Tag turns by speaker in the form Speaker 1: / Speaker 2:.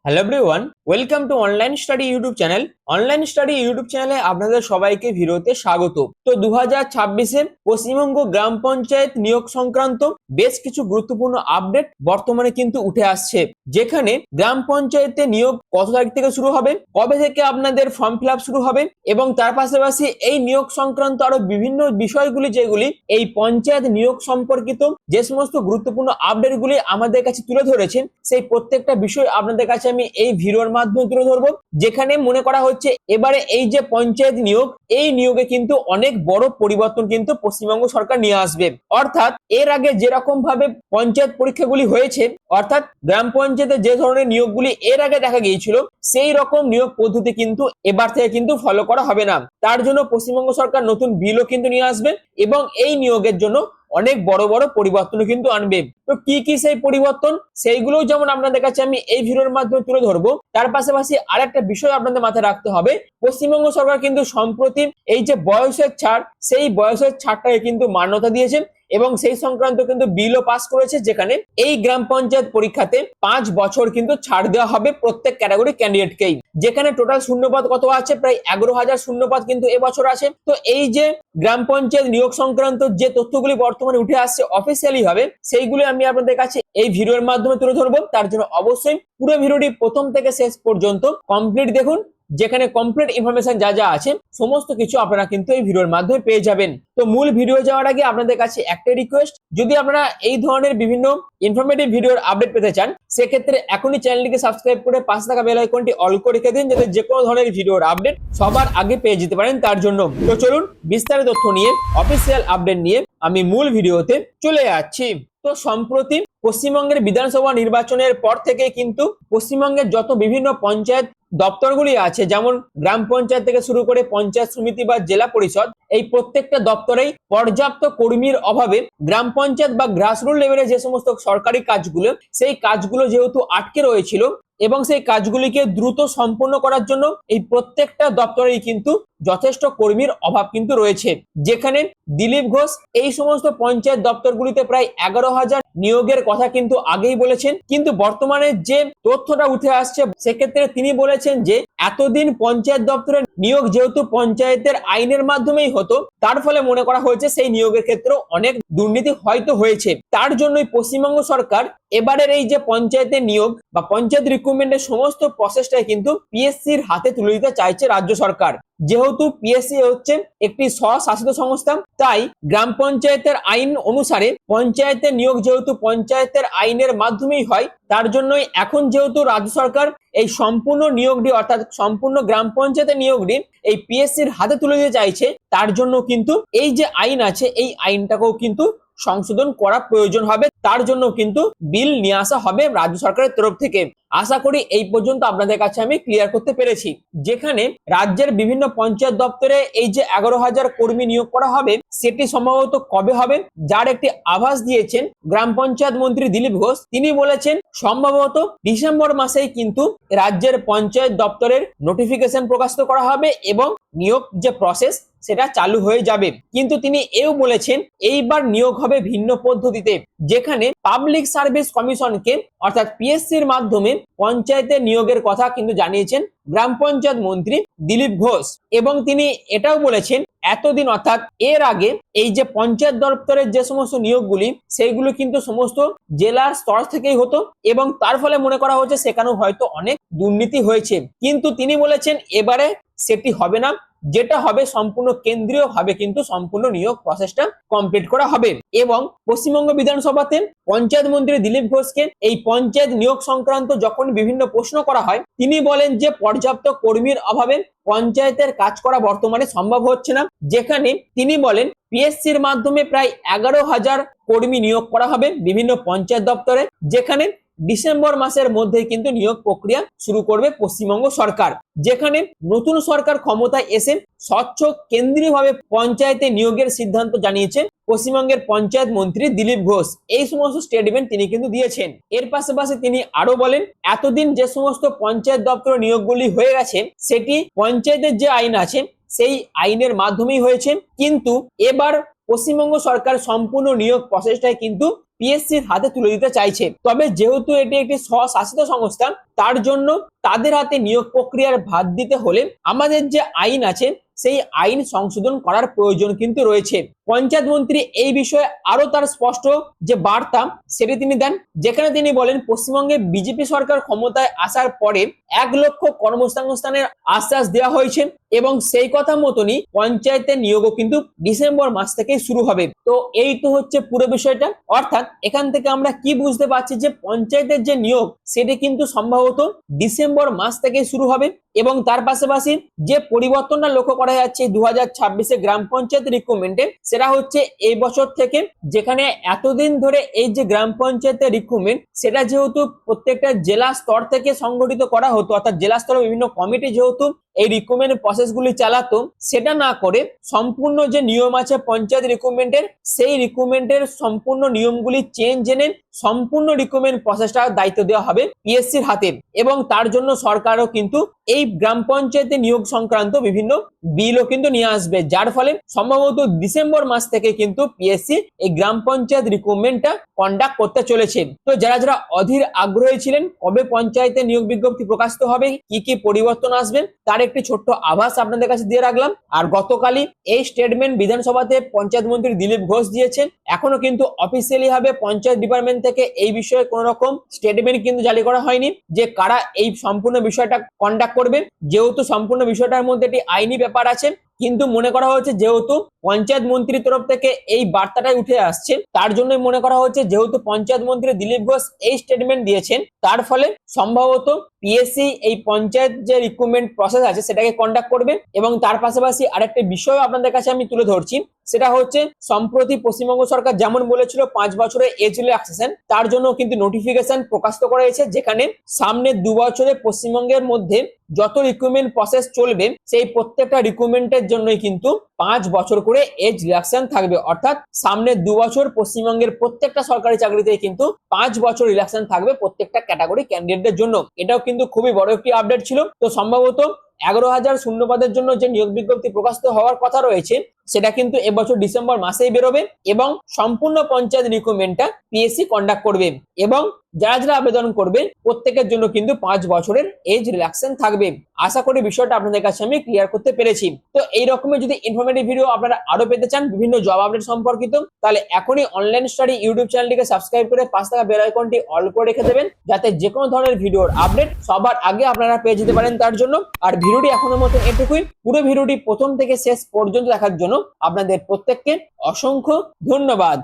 Speaker 1: Hello everyone, welcome to online study YouTube channel. Online study YouTube চ্যানেলে আপনাদের সবাইকে ভিডিওতে স্বাগত। তো 2026-এ পশ্চিমবঙ্গ গ্রাম পঞ্চায়েত নিয়োগ সংক্রান্ত বেশ কিছু গুরুত্বপূর্ণ আপডেট বর্তমানে কিন্তু উঠে আসছে, যেখানে গ্রাম পঞ্চায়েতে নিয়োগ কত তারিখ থেকে শুরু হবে, কবে থেকে আপনাদের ফর্ম ফিল আপ শুরু হবে এবং তার পাশাপাশি এই নিয়োগ সংক্রান্ত আরো বিভিন্ন বিষয়গুলি যেগুলি এই পঞ্চায়েত নিয়োগ সম্পর্কিত যে সমস্ত গুরুত্বপূর্ণ আপডেটগুলি আমাদের কাছে তুলে ধরেছেন, সেই প্রত্যেকটা বিষয় আপনাদের কাছে আমি এই ভিডিওর মাধ্যমে তুলে ধরবো। যেখানে মনে করা হচ্ছে এবারে এই যে পঞ্চায়েত নিয়োগ, এই নিয়োগে কিন্তু অনেক বড় পরিবর্তন কিন্তু পশ্চিমবঙ্গ সরকার নিয়ে আসবে। অর্থাৎ এর আগে যেরকম ভাবে পঞ্চায়েত পরীক্ষাগুলি হয়েছে, অর্থাৎ গ্রাম পঞ্চায়েতে যে ধরনের নিয়োগগুলি এর আগে দেখা গিয়েছিল, সেই রকম নিয়োগ পদ্ধতি কিন্তু এবার থেকে কিন্তু ফলো করা হবে না। তার জন্য পশ্চিমবঙ্গ সরকার নতুন বিলও কিন্তু নিয়ে আসবে এবং এই নিয়োগের জন্য অনেক বড় বড় পরিবর্তন কিন্তু আনবে। তো কি কি সেই পরিবর্তন, সেইগুলোও যেমন আপনাদের কাছে আমি এই ভিডিওর মাধ্যমে তুলে ধরবো, তার পাশাপাশি আরেকটা বিষয় আপনাদের মাথায় রাখতে হবে, পশ্চিমবঙ্গ সরকার কিন্তু সম্প্রতি এই যে বয়সের ছাড়, সেই বয়সের ছাড়টাকে কিন্তু মান্যতা দিয়েছে এবং সেই সংক্রান্ত কিন্তু বিলও পাস করেছে, যেখানে এই গ্রাম পঞ্চায়েত পরীক্ষাতে 5 বছর কিন্তু ছাড় দেওয়া হবে প্রত্যেক ক্যাটাগরি ক্যান্ডিডেটকেই। যেখানে টোটাল শূন্যপদ কত আছে, প্রায় 11,000 শূন্যপদ কিন্তু এবছর আছে। তো এই যে গ্রাম পঞ্চায়েত নিয়োগ সংক্রান্ত যে তথ্যগুলি বর্তমানে উঠে আসছে অফিসিয়ালি ভাবে, সেইগুলি আমি আপনাদের কাছে এই ভিডিওর মাধ্যমে তুলে ধরবো। তার জন্য অবশ্যই পুরো ভিডিওটি প্রথম থেকে শেষ পর্যন্ত কমপ্লিট দেখুন, যেখানে কমপ্লিট ইনফরমেশন যা যা আছে সমস্ত কিছু আপনারা কিন্তু এই ভিডিওর মাধ্যমে পেয়ে যাবেন। তো মূল ভিডিও যাওয়ার আগে আপনাদের কাছে একটা রিকোয়েস্ট, যদি আপনারা এই ধরনের বিভিন্ন ইনফরমেটিভ ভিডিওর আপডেট পেতে চান, সেক্ষেত্রে এখনই চ্যানেলটিকে সাবস্ক্রাইব করে পাশে থাকা বেল আইকনটি অল করে রেখে দিন, যাতে যে কোনো ধরনের ভিডিওর আপডেট সবার আগে পেয়ে যেতে পারেন তার জন্য। তো চলুন বিস্তারিত তথ্য নিয়ে, অফিসিয়াল আপডেট নিয়ে আমি মূল ভিডিওতে চলে যাচ্ছি। তো সম্প্রতি পশ্চিমবঙ্গের বিধানসভা নির্বাচনের পর থেকে কিন্তু পশ্চিমবঙ্গের যত বিভিন্ন পঞ্চায়েত দপ্তরগুলি আছে, যেমন গ্রাম পঞ্চায়েত থেকে শুরু করে পঞ্চায়েত সমিতি বা জেলা পরিষদ, এই প্রত্যেকটা দপ্তরেই পর্যাপ্ত কর্মীর অভাবে গ্রাম পঞ্চায়েত বা গ্রাসরুট লেভেলে যে সমস্ত সরকারি কাজগুলো, সেই কাজগুলো যেহেতু আটকে রয়েছিল এবং সেই কাজগুলিকে দ্রুত সম্পন্ন করার জন্য এই প্রত্যেকটা দপ্তরেই কিন্তু যথেষ্ট কর্মীর অভাব কিন্তু রয়েছে। যেখানে দিলীপ ঘোষ এই সমস্ত পঞ্চায়েত দপ্তরগুলিতে প্রায় 11,000 নিয়োগের কথা কিন্তু আগেই বলেছেন, কিন্তু বর্তমানে যে তথ্যটা উঠে আসছে সেক্ষেত্রে তিনি বলেছেন যে এতদিন পঞ্চায়েত দপ্তরের নিয়োগ যেহেতু পঞ্চায়েতের আইনের মাধ্যমেই হতো, তার ফলে মনে করা হয়েছে সেই নিয়োগের ক্ষেত্রে অনেক দুর্নীতি হয়তো হয়েছে। তার জন্যই পশ্চিমবঙ্গ সরকার এবারের এই যে পঞ্চায়েতের নিয়োগ বা পঞ্চায়েত রিক্রুটমেন্টের সমস্ত প্রসেসটাই কিন্তু পিএসসির হাতে তুলে দিতে চাইছে রাজ্য সরকার। যেহেতু পিএসসি হচ্ছে একটি স্বশাসিত সংস্থা, তাই গ্রাম পঞ্চায়েতের আইন অনুসারে পঞ্চায়েতের নিয়োগ যেহেতু পঞ্চায়েতের আইনের মাধ্যমেই হয়, তার জন্যই এখন যেহেতু রাজ্য সরকার এই সম্পূর্ণ নিয়োগটি অর্থাৎ সম্পূর্ণ গ্রাম পঞ্চায়েতের নিয়োগটি এই পিএসসির হাতে তুলে দিতে চাইছে, তার জন্য কিন্তু এই যে আইন আছে এই আইনটাকেও কিন্তু সংশোধন করা প্রয়োজন হবে। তার জন্য কিন্তু বিল নিয়ে আসা হবে রাজ্য সরকারের তরফ থেকে। আশা করি এই পর্যন্ত আপনাদের কাছে আমি ক্লিয়ার করতে পেরেছি। যেখানে রাজ্যের বিভিন্ন পঞ্চায়েত দপ্তরে এই যে 11,000 কর্মী নিয়োগ করা হবে, সেটি সম্ভবত কবে হবে, যার একটি আভাস দিয়েছেন গ্রাম পঞ্চায়েত মন্ত্রী দিলীপ ঘোষ। তিনি বলেছেন সম্ভবত ডিসেম্বর মাসেই কিন্তু রাজ্যের পঞ্চায়েত দপ্তরের নোটিফিকেশন প্রকাশিত করা হবে এবং নিয়োগ যে প্রসেস সেটা চালু হয়ে যাবে। কিন্তু তিনি এও বলেছেন এইবার নিয়োগ হবে ভিন্ন পদ্ধতিতে, যেখানে পাবলিক সার্ভিস কমিশনকে অর্থাৎ পিএসসির মাধ্যমে পঞ্চায়েতের নিয়োগের কথা কিন্তু জানিয়েছেন গ্রাম পঞ্চায়েত মন্ত্রী দিলীপ ঘোষ। এবং তিনি এটাও বলেছেন এতদিন অর্থাৎ এর আগে এই যে পঞ্চায়েত দপ্তরের যে সমস্ত নিয়োগগুলি, সেইগুলো কিন্তু সমস্ত জেলার স্তর থেকেই হতো এবং তার ফলে মনে করা হচ্ছে সেখানেও হয়তো অনেক দুর্নীতি হয়েছে। কিন্তু তিনি বলেছেন এবারে সেটি হবে না, যেটা হবে সম্পূর্ণ কেন্দ্রীয় ভাবে কিন্তু সম্পূর্ণ নিয়োগ প্রসেসটা কমপ্লিট করা হবে। এবং পশ্চিমবঙ্গ বিধানসভাতে পঞ্চায়েত মন্ত্রী দিলীপ ঘোষকে এই পঞ্চায়েত নিয়োগ সংক্রান্ত যখন বিভিন্ন প্রশ্ন করা হয়, তিনি বলেন যে পর্যাপ্ত কর্মীর অভাবে পঞ্চায়েতের কাজ করা বর্তমানে সম্ভব হচ্ছে না। যেখানে তিনি বলেন পিএসসির মাধ্যমে প্রায় 11,000 কর্মী নিয়োগ করা হবে বিভিন্ন পঞ্চায়েত দপ্তরে, যেখানে ডিসেম্বর মাসের মধ্যে কিন্তু নিয়োগ প্রক্রিয়া শুরু করবে পশ্চিমবঙ্গ সরকার। যেখানে নতুন সরকার ক্ষমতায় এসে স্বচ্ছ কেন্দ্রীয়ভাবে পঞ্চায়েতে নিয়োগের সিদ্ধান্ত জানিয়েছে পশ্চিমবঙ্গের পঞ্চায়েত মন্ত্রী দিলীপ ঘোষ। এই সমস্ত স্টেটমেন্ট তিনি কিন্তু দিয়েছেন। এর পাশাপাশি তিনি আরো বলেন এতদিন যে সমস্ত পঞ্চায়েত দপ্তর নিয়োগগুলি হয়ে গেছে সেটি পঞ্চায়েতের যে আইন আছে সেই আইনের মাধ্যমেই হয়েছে, কিন্তু এবার পশ্চিমবঙ্গ সরকার সম্পূর্ণ নিয়োগ প্রসেসটাই কিন্তু পিএসসির হাতে তুলে দিতে চাইছে। তবে যেহেতু এটি একটি স্বশাসিত সংস্থা, তার জন্য তাদের হাতে নিয়োগ প্রক্রিয়ার ভার দিতে হলে আমাদের যে আইন আছে সেই আইন সংশোধন করার প্রয়োজন কিন্তু রয়েছে। পঞ্চায়েত মন্ত্রী এই বিষয়ে আরো তার স্পষ্ট যে বার্তা সেটি তিনি দেন, যেখানে তিনি বলেন পশ্চিমবঙ্গে বিজেপি সরকার ক্ষমতায় আসার পরে 1 লক্ষ কর্মসংস্থানের আশ্বাস দেওয়া হয়েছে এবং সেই কথা মতনই পঞ্চায়েতের নিয়োগও কিন্তু ডিসেম্বর মাস থেকেই শুরু হবে। তো এই তো হচ্ছে পুরো বিষয়টা। অর্থাৎ এখান থেকে আমরা কি বুঝতে পারছি যে পঞ্চায়েতের যে নিয়োগ সেটি কিন্তু সম্ভবত ডিসেম্বর মাস থেকেই শুরু হবে এবং তার পাশাপাশি যে পরিবর্তনটা লক্ষ্য করা যাচ্ছে 2026-এ গ্রাম পঞ্চায়েত রিক্রুটমেন্টে, সেটা হচ্ছে এই বছর থেকে, যেখানে এতদিন ধরে এই যে গ্রাম পঞ্চায়েতের রিক্রুটমেন্ট সেটা যেহেতু প্রত্যেকটা জেলা স্তর থেকে সংগঠিত করা হতো, অর্থাৎ জেলা স্তরে বিভিন্ন কমিটি যেহেতু এই রিক্রুটমেন্ট প্রসেসগুলি চালাতো, সেটা না করে সম্পূর্ণ যে নিয়ম আছে পঞ্চায়েত রিক্রুটমেন্টের সেই রিক্রুটমেন্টের সম্পূর্ণ নিয়মগুলি চেঞ্জ এনে সম্পূর্ণ রিক্রুটমেন্ট প্রসেসটা দায়িত্ব দেওয়া হবে পিএসসির হাতে এবং তার জন্য সরকারও কিন্তু এই গ্রাম পঞ্চায়েতে নিয়োগ সংক্রান্ত বিভিন্ন বিলও কিন্তু নিয়ে আসবে, যার ফলে সম্ভবত ডিসেম্বর মাস থেকে কিন্তু পিএসসি এই গ্রাম পঞ্চায়েত রিক্রুটমেন্টটা কন্ডাক্ট করতে চলেছে। তো যারা যারা অধীর আগ্রহী ছিলেন কবে পঞ্চায়েতে নিয়োগ বিজ্ঞপ্তি প্রকাশিত হবে, কি কি পরিবর্তন আসবে, তার একটি ছোট্ট আভাস আপনাদের কাছে দিয়ে রাখলাম। আর গতকালই এই স্টেটমেন্ট বিধানসভাতে পঞ্চায়েত মন্ত্রী দিলীপ ঘোষ দিয়েছেন। এখনো কিন্তু অফিসিয়ালি ভাবে পঞ্চায়েত ডিপার্টমেন্ট থেকে এই বিষয়ে কোন রকম স্টেটমেন্ট কিন্তু জারি করা হয়নি যে কারা এই সম্পূর্ণ বিষয়টা কন্ডাক্ট করবে, যেহেতু সম্পূর্ণ বিষয়টার মধ্যে একটি আইনি ব্যাপার আছে। কিন্তু মনে করা হচ্ছে যেহেতু পঞ্চায়েত মন্ত্রীর তরফ থেকে এই বার্তাটাই উঠে আসছে, তার জন্যই মনে করা হচ্ছে যেহেতু পঞ্চায়েত মন্ত্রী দিলীপ ঘোষ এই স্টেটমেন্ট দিয়েছেন, তার ফলে সম্ভবত পিএসসি এই পঞ্চায়েত যে রিক্রুটমেন্ট প্রসেস আছে সেটাকে কন্ডাক্ট করবে। এবং তার পাশাপাশি আরেকটা বিষয় আপনাদের কাছে আমি তুলে ধরছি, সেটা হচ্ছে সম্প্রতি পশ্চিমবঙ্গ সরকার যেমন বলেছিল 5 বছরের এজ রিল্যাক্সেশন, তার জন্য কিন্তু নোটিফিকেশন প্রকাশিত করা হয়েছে, যেখানে সামনে 2 বছরে পশ্চিমবঙ্গের মধ্যে যত রিক্রুটমেন্ট প্রসেস চলবে সেই প্রত্যেকটা রিক্রুটমেন্টের জন্যই কিন্তু 5 বছর করে এজ রিল্যাক্সেশন থাকবে। অর্থাৎ সামনে 2 বছর পশ্চিমবঙ্গের প্রত্যেকটা সরকারি চাকরিতে কিন্তু 5 বছর রিল্যাক্সেশন থাকবে প্রত্যেকটা ক্যাটাগরি ক্যান্ডিডেটদের জন্য। এটাও কিন্তু খুবই বড় একটি আপডেট ছিল। তো সম্ভবত 11,000 শূন্যপদের জন্য যে নিয়োগ বিজ্ঞপ্তি প্রকাশিত হওয়ার কথা রয়েছে সেটা কিন্তু এবছর ডিসেম্বর মাসেই বেরোবে এবং সম্পূর্ণ পঞ্চায়েত রিক্রুটমেন্টটা পিএসসি কন্ডাক্ট করবে এবং যারা যারা আবেদন করবে প্রত্যেকের জন্য কিন্তু 5 বছরের এজ রিল্যাক্সেশন থাকবে। আশা করি বিষয়টা আপনাদের কাছে আমি ক্লিয়ার করতে পেরেছি। তো এই রকমের যদি ইনফরমেটিভ ভিডিও আপনারা আরো পেতে চান বিভিন্ন জব আপডেট সম্পর্কিত, তাহলে এখনই অনলাইন স্টাডি ইউটিউব চ্যানেলটিকে সাবস্ক্রাইব করে পাশে থাকা বেল আইকনটি অল করে রেখে দেবেন, যাতে যে কোনো ধরনের ভিডিওর আপডেট সবার আগে আপনারা পেয়ে যেতে পারেন তার জন্য। আর ভিডিওটি এখনের মতো এটুকুই। পুরো ভিডিওটি প্রথম থেকে শেষ পর্যন্ত দেখার জন্য আপনাদের প্রত্যেককে অসংখ্য ধন্যবাদ।